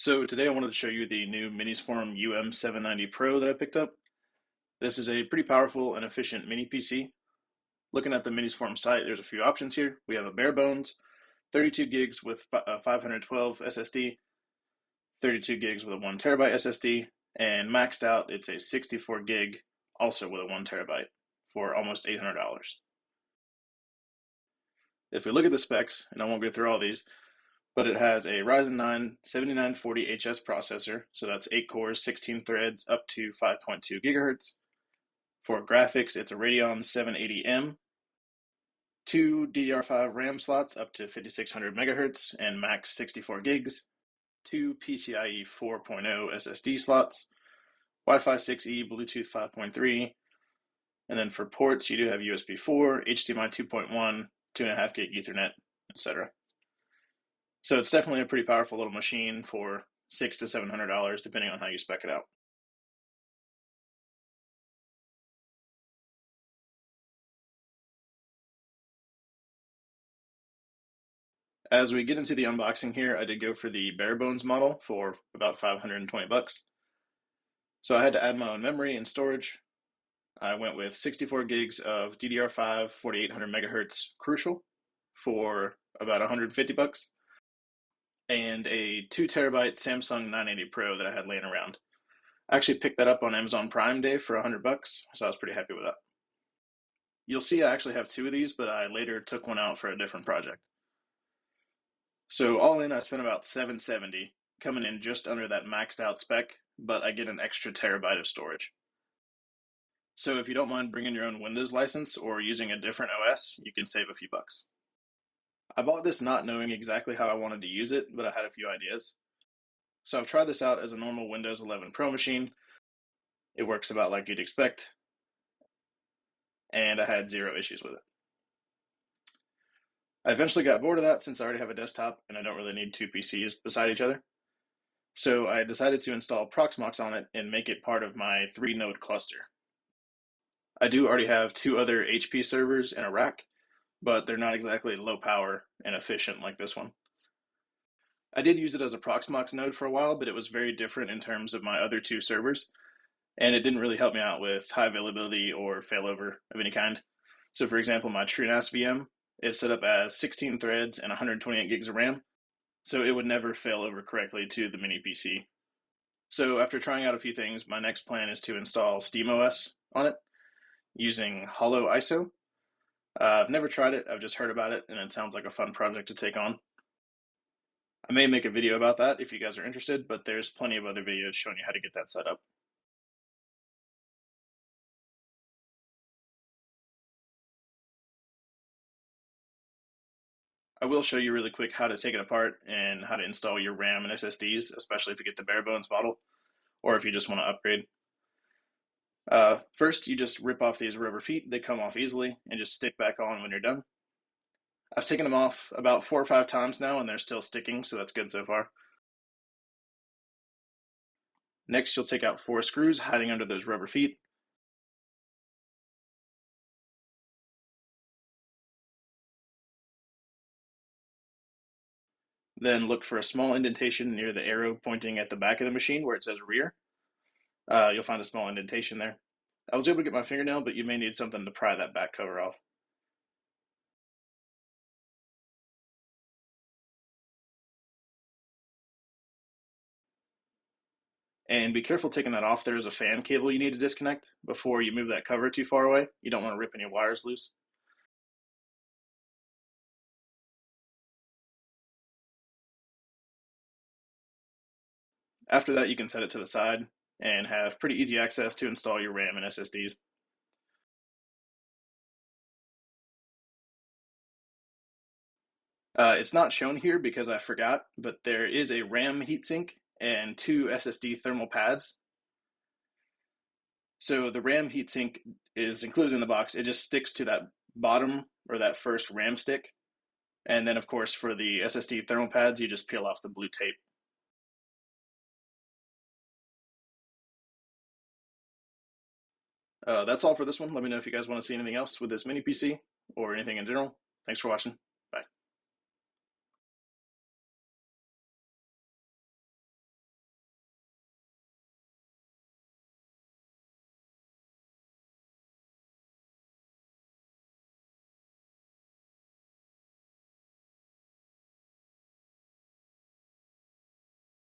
So today I wanted to show you the new Minisforum UM790Pro that I picked up. This is a pretty powerful and efficient mini PC. Looking at the Minisforum site, there's a few options here. We have a bare bones, 32 gigs with 512 SSD, 32 gigs with a 1 terabyte SSD, and maxed out it's a 64 gig also with a 1 terabyte for almost $800. If we look at the specs, and I won't go through all these, but it has a Ryzen 9 7940HS processor, so that's 8 cores, 16 threads, up to 5.2 gigahertz. For graphics, it's a Radeon 780M, 2 DDR5 RAM slots up to 5600 megahertz and max 64 gigs, 2 PCIe 4.0 SSD slots, Wi-Fi 6E, Bluetooth 5.3, and then for ports, you do have USB 4, HDMI 2.1, 2.5 gig Ethernet, etc. So it's definitely a pretty powerful little machine for $600 to $700, depending on how you spec it out. As we get into the unboxing here, I did go for the bare bones model for about 520 bucks. So I had to add my own memory and storage. I went with 64 gigs of DDR5 4800 megahertz Crucial for about 150 bucks, and a 2 terabyte Samsung 980 Pro that I had laying around. I actually picked that up on Amazon Prime Day for 100 bucks, so I was pretty happy with that. You'll see I actually have two of these, but I later took one out for a different project. So all in, I spent about $770, coming in just under that maxed out spec, but I get an extra terabyte of storage. So if you don't mind bringing your own Windows license or using a different OS, you can save a few bucks. I bought this not knowing exactly how I wanted to use it, but I had a few ideas. So I've tried this out as a normal Windows 11 Pro machine. It works about like you'd expect, and I had zero issues with it. I eventually got bored of that since I already have a desktop and I don't really need two PCs beside each other. So I decided to install Proxmox on it and make it part of my 3-node cluster. I do already have two other HP servers in a rack, but they're not exactly low power and efficient like this one. I did use it as a Proxmox node for a while, but it was very different in terms of my other two servers, and it didn't really help me out with high availability or failover of any kind. So for example, my TrueNAS VM is set up as 16 threads and 128 gigs of RAM, so it would never fail over correctly to the mini PC. So after trying out a few things, my next plan is to install SteamOS on it using Hollow ISO. I've never tried it, I've just heard about it, and it sounds like a fun project to take on. I may make a video about that if you guys are interested, but there's plenty of other videos showing you how to get that set up. I will show you really quick how to take it apart and how to install your RAM and SSDs, especially if you get the bare bones model or if you just want to upgrade. First, you just rip off these rubber feet. They come off easily and just stick back on when you're done. I've taken them off about 4 or 5 times now and they're still sticking, so that's good so far. Next, you'll take out 4 screws hiding under those rubber feet. Then look for a small indentation near the arrow pointing at the back of the machine where it says rear. You'll find a small indentation there. I was able to get my fingernail, but you may need something to pry that back cover off. And be careful taking that off. There is a fan cable you need to disconnect before you move that cover too far away. You don't want to rip any wires loose. After that, you can set it to the side and have pretty easy access to install your RAM and SSDs. It's not shown here because I forgot, but there is a RAM heatsink and 2 SSD thermal pads. So the RAM heatsink is included in the box. It just sticks to that bottom or that first RAM stick. And then, of course, for the SSD thermal pads, you just peel off the blue tape. That's all for this one. Let me know if you guys want to see anything else with this mini PC or anything in general. Thanks for watching.